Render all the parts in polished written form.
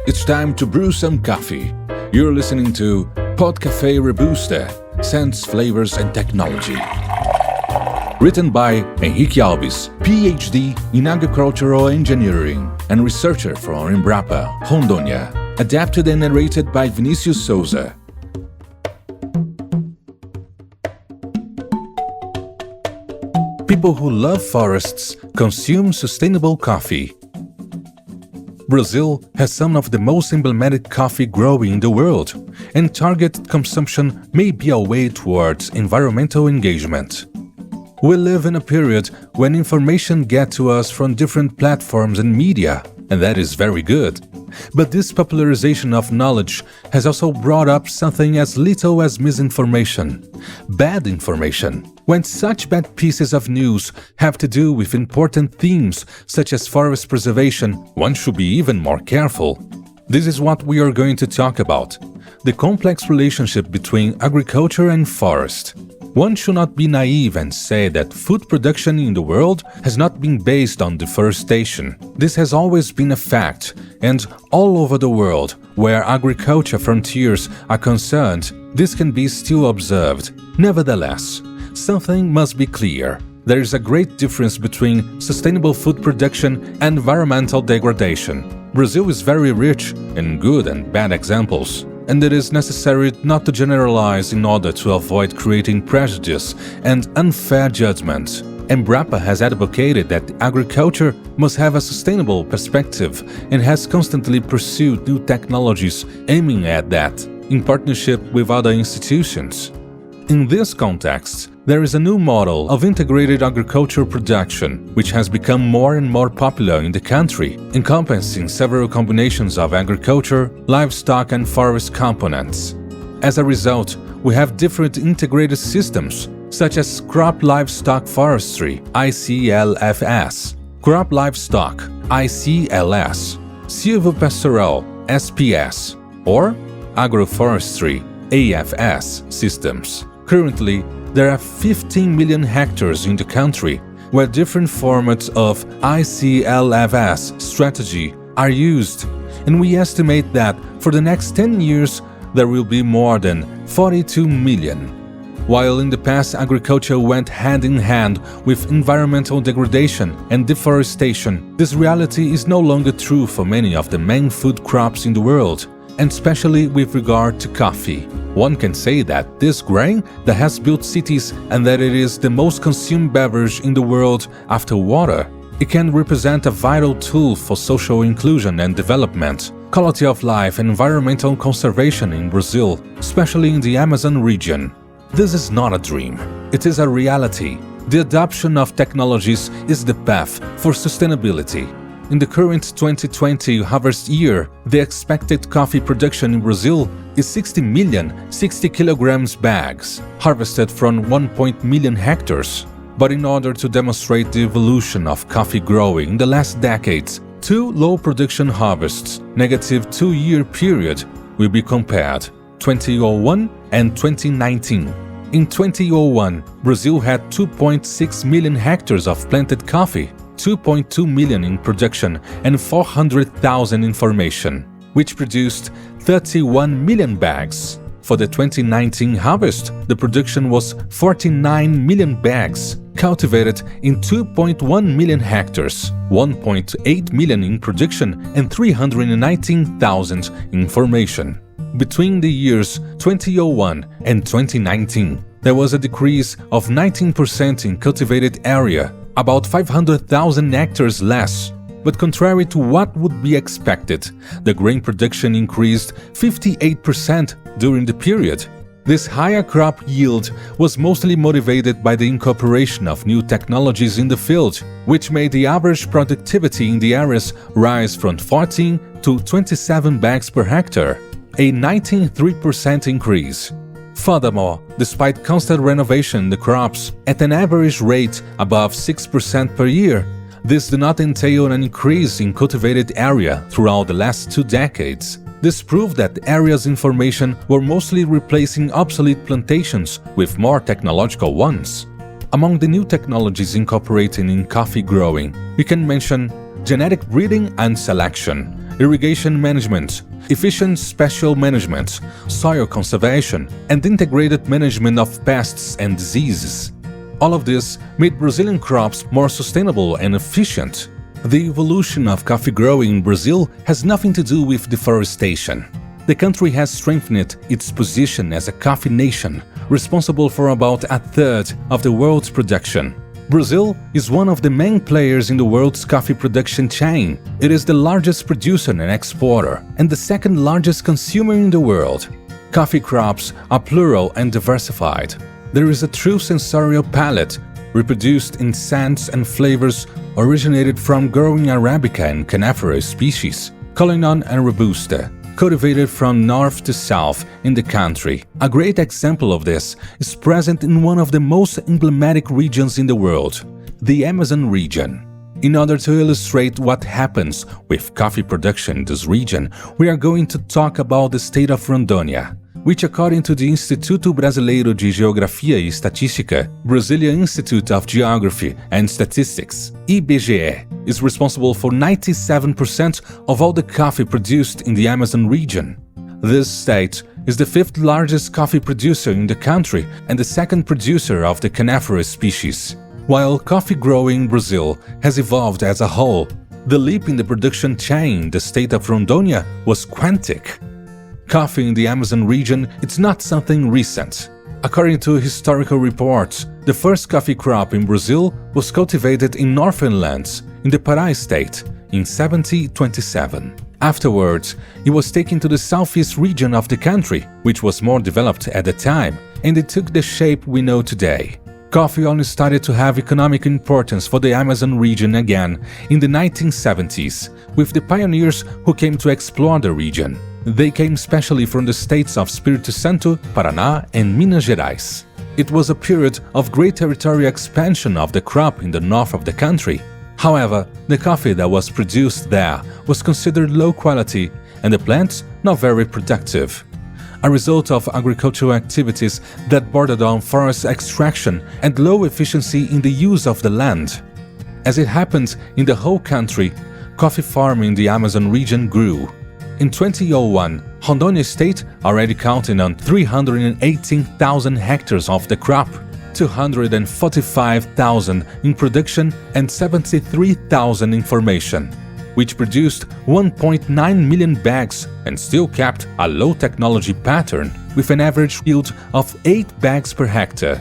It's time to brew some coffee. You're listening to PodCafé-Robusta, Scents, Flavors and Technology. Written by Henrique Alves, PhD in Agricultural Engineering and researcher from Embrapa, Rondônia. Adapted and narrated by Vinicius Souza. People who love forests consume sustainable coffee. Brazil has some of the most emblematic coffee growing in the world, and targeted consumption may be a way towards environmental engagement. We live in a period when information gets to us from different platforms and media, and that is very good. But this popularization of knowledge has also brought up something as little as misinformation, bad information. When such bad pieces of news have to do with important themes such as forest preservation, one should be even more careful. This is what we are going to talk about: the complex relationship between agriculture and forest. One should not be naive and say that food production in the world has not been based on deforestation. This has always been a fact, and all over the world, where agriculture frontiers are concerned, this can be still observed. Nevertheless, something must be clear. There is a great difference between sustainable food production and environmental degradation. Brazil is very rich in good and bad examples, and it is necessary not to generalize in order to avoid creating prejudice and unfair judgment. Embrapa has advocated that agriculture must have a sustainable perspective and has constantly pursued new technologies aiming at that, in partnership with other institutions. In this context, there is a new model of integrated agriculture production, which has become more and more popular in the country, encompassing several combinations of agriculture, livestock and forest components. As a result, we have different integrated systems, such as crop livestock forestry, ICLFS, crop livestock, ICLS, silvopastoral, SPS, or agroforestry, AFS systems. Currently, there are 15 million hectares in the country where different formats of ICLFS strategy are used, and we estimate that for the next 10 years there will be more than 42 million. While in the past agriculture went hand in hand with environmental degradation and deforestation, this reality is no longer true for many of the main food crops in the world, and especially with regard to coffee. One can say that this grain that has built cities and that it is the most consumed beverage in the world after water, it can represent a vital tool for social inclusion and development, quality of life and environmental conservation in Brazil, especially in the Amazon region. This is not a dream, it is a reality. The adoption of technologies is the path for sustainability. In the current 2020 harvest year, the expected coffee production in Brazil is 60 million 60 kilograms bags, harvested from 1 million hectares. But in order to demonstrate the evolution of coffee growing in the last decades, two low production harvests, negative 2-year period, will be compared, 2001 and 2019. In 2001, Brazil had 2.6 million hectares of planted coffee, 2.2 million in production and 400,000 in formation, which produced 31 million bags. For the 2019 harvest, the production was 49 million bags, cultivated in 2.1 million hectares, 1.8 million in production and 319,000 in formation. Between the years 2001 and 2019, there was a decrease of 19% in cultivated area, about 500,000 hectares less. But contrary to what would be expected, the grain production increased 58% during the period. This higher crop yield was mostly motivated by the incorporation of new technologies in the field, which made the average productivity in the areas rise from 14 to 27 bags per hectare, a 93% increase. Furthermore, despite constant renovation in the crops at an average rate above 6% per year, this did not entail an increase in cultivated area throughout the last 2 decades. This proved that areas in formation were mostly replacing obsolete plantations with more technological ones. Among the new technologies incorporated in coffee growing, we can mention genetic breeding and selection, irrigation management, efficient spatial management, soil conservation, and integrated management of pests and diseases. All of this made Brazilian crops more sustainable and efficient. The evolution of coffee growing in Brazil has nothing to do with deforestation. The country has strengthened its position as a coffee nation, responsible for about a third of the world's production. Brazil is one of the main players in the world's coffee production chain. It is the largest producer and exporter, and the second largest consumer in the world. Coffee crops are plural and diversified. There is a true sensorial palette, reproduced in scents and flavors originated from growing Arabica and Café species, Café and Robusta, cultivated from north to south in the country. A great example of this is present in one of the most emblematic regions in the world, the Amazon region. In order to illustrate what happens with coffee production in this region, we are going to talk about the state of Rondônia, which according to the Instituto Brasileiro de Geografia e Estatística, Brazilian Institute of Geography and Statistics, IBGE, is responsible for 97% of all the coffee produced in the Amazon region. This state is the fifth largest coffee producer in the country and the second producer of the Café species. While coffee growing in Brazil has evolved as a whole, the leap in the production chain in the state of Rondônia was quantic. Coffee in the Amazon region is not something recent. According to historical reports, the first coffee crop in Brazil was cultivated in northern lands in the Pará state in 1727. Afterwards, it was taken to the southeast region of the country, which was more developed at the time, and it took the shape we know today. Coffee only started to have economic importance for the Amazon region again in the 1970s, with the pioneers who came to explore the region. They came specially from the states of Espírito Santo, Paraná, and Minas Gerais. It was a period of great territorial expansion of the crop in the north of the country. However, the coffee that was produced there was considered low quality and the plants not very productive, a result of agricultural activities that bordered on forest extraction and low efficiency in the use of the land. As it happened in the whole country, coffee farming in the Amazon region grew. In 2001, Rondônia state already counted on 318,000 hectares of the crop, 245,000 in production and 73,000 in formation, which produced 1.9 million bags and still kept a low-technology pattern with an average yield of 8 bags per hectare.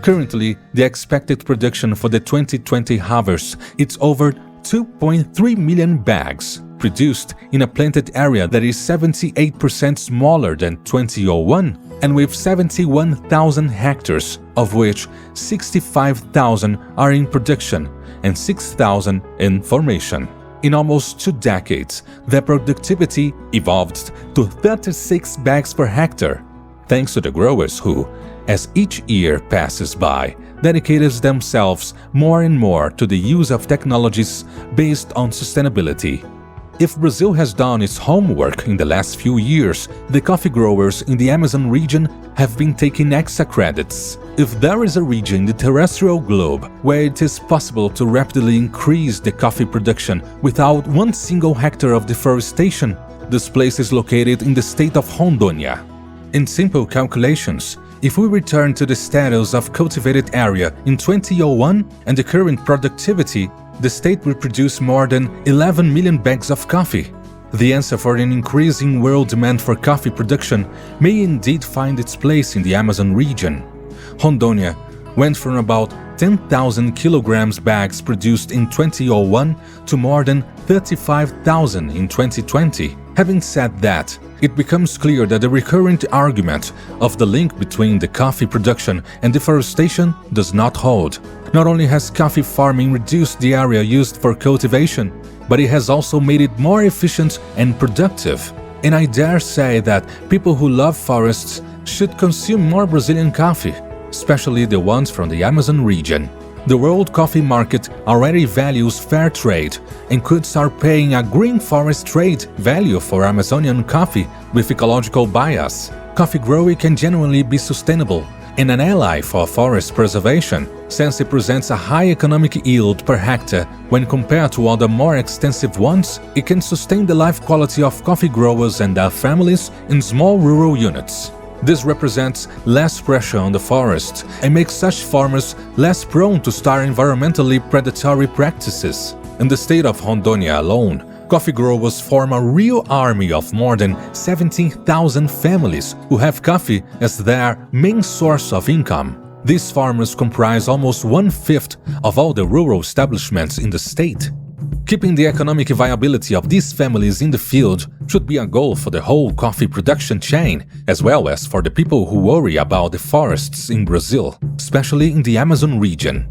Currently, the expected production for the 2020 harvest is over 2.3 million bags, produced in a planted area that is 78% smaller than 2001 and with 71,000 hectares, of which 65,000 are in production and 6,000 in formation. In almost 2 decades, their productivity evolved to 36 bags per hectare, thanks to the growers who, as each year passes by, dedicated themselves more and more to the use of technologies based on sustainability. If Brazil has done its homework in the last few years, the coffee growers in the Amazon region have been taking extra credits. If there is a region in the terrestrial globe where it is possible to rapidly increase the coffee production without one single hectare of deforestation, this place is located in the state of Rondônia. In simple calculations, if we return to the status of cultivated area in 2001 and the current productivity, the state will produce more than 11 million bags of coffee. The answer for an increasing world demand for coffee production may indeed find its place in the Amazon region. Rondônia went from about 10,000 kilograms bags produced in 2001 to more than 35,000 in 2020. Having said that, it becomes clear that the recurrent argument of the link between the coffee production and deforestation does not hold. Not only has coffee farming reduced the area used for cultivation, but it has also made it more efficient and productive. And I dare say that people who love forests should consume more Brazilian coffee, especially the ones from the Amazon region. The world coffee market already values fair trade and could start paying a green forest trade value for Amazonian coffee with ecological bias. Coffee growing can genuinely be sustainable and an ally for forest preservation, since it presents a high economic yield per hectare when compared to other more extensive ones. It can sustain the life quality of coffee growers and their families in small rural units. This represents less pressure on the forest and makes such farmers less prone to start environmentally predatory practices. In the state of Rondônia alone, coffee growers form a real army of more than 17,000 families who have coffee as their main source of income. These farmers comprise almost 1/5 of all the rural establishments in the state. Keeping the economic viability of these families in the field should be a goal for the whole coffee production chain, as well as for the people who worry about the forests in Brazil, especially in the Amazon region.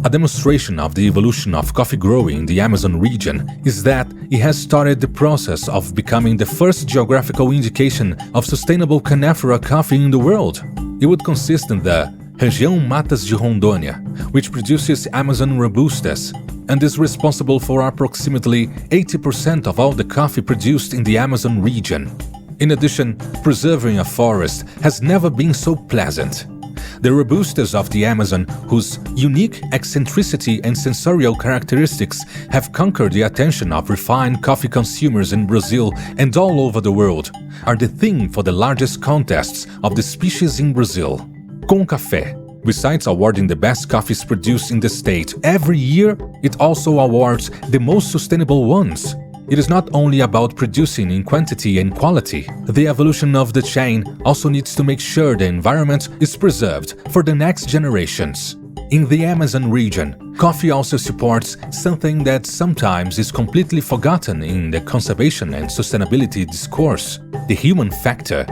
A demonstration of the evolution of coffee growing in the Amazon region is that it has started the process of becoming the first geographical indication of sustainable caniphera coffee in the world. It would consist in the Região Matas de Rondônia, which produces Amazon Robustas, and is responsible for approximately 80% of all the coffee produced in the Amazon region. In addition, preserving a forest has never been so pleasant. The Robustas of the Amazon, whose unique eccentricity and sensorial characteristics have conquered the attention of refined coffee consumers in Brazil and all over the world, are the theme for the largest contests of the species in Brazil. Café. Besides awarding the best coffees produced in the state every year, it also awards the most sustainable ones. It is not only about producing in quantity and quality. The evolution of the chain also needs to make sure the environment is preserved for the next generations. In the Amazon region, coffee also supports something that sometimes is completely forgotten in the conservation and sustainability discourse: the human factor.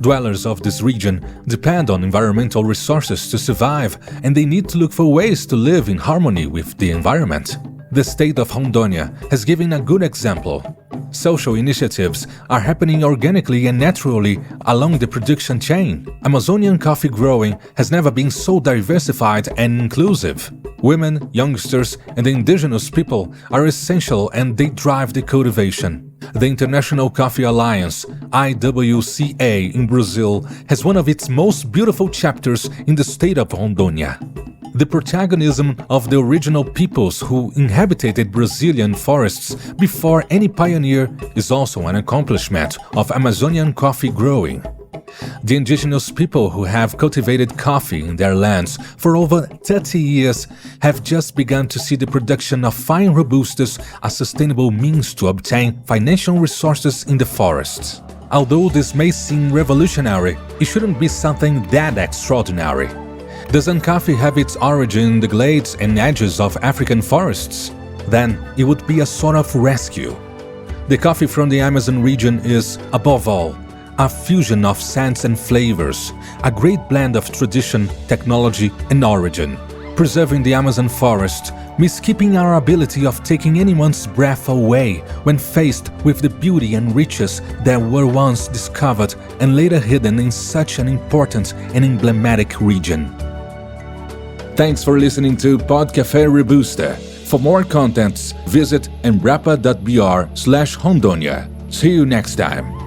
Dwellers of this region depend on environmental resources to survive, and they need to look for ways to live in harmony with the environment. The state of Rondônia has given a good example. Social initiatives are happening organically and naturally along the production chain. Amazonian coffee growing has never been so diversified and inclusive. Women, youngsters, and indigenous people are essential, and they drive the cultivation. The International Coffee Alliance, IWCA, in Brazil has one of its most beautiful chapters in the state of Rondônia. The protagonism of the original peoples who inhabited Brazilian forests before any pioneer is also an accomplishment of Amazonian coffee growing. The indigenous people who have cultivated coffee in their lands for over 30 years have just begun to see the production of fine Robustas a sustainable means to obtain financial resources in the forests. Although this may seem revolutionary, it shouldn't be something that extraordinary. Doesn't coffee have its origin in the glades and edges of African forests? Then it would be a sort of rescue. The coffee from the Amazon region is, above all, a fusion of scents and flavors, a great blend of tradition, technology, and origin. Preserving the Amazon forest means keeping our ability of taking anyone's breath away when faced with the beauty and riches that were once discovered and later hidden in such an important and emblematic region. Thanks for listening to PodCafé-Robusta. For more contents, visit embrapa.br/Rondônia. See you next time.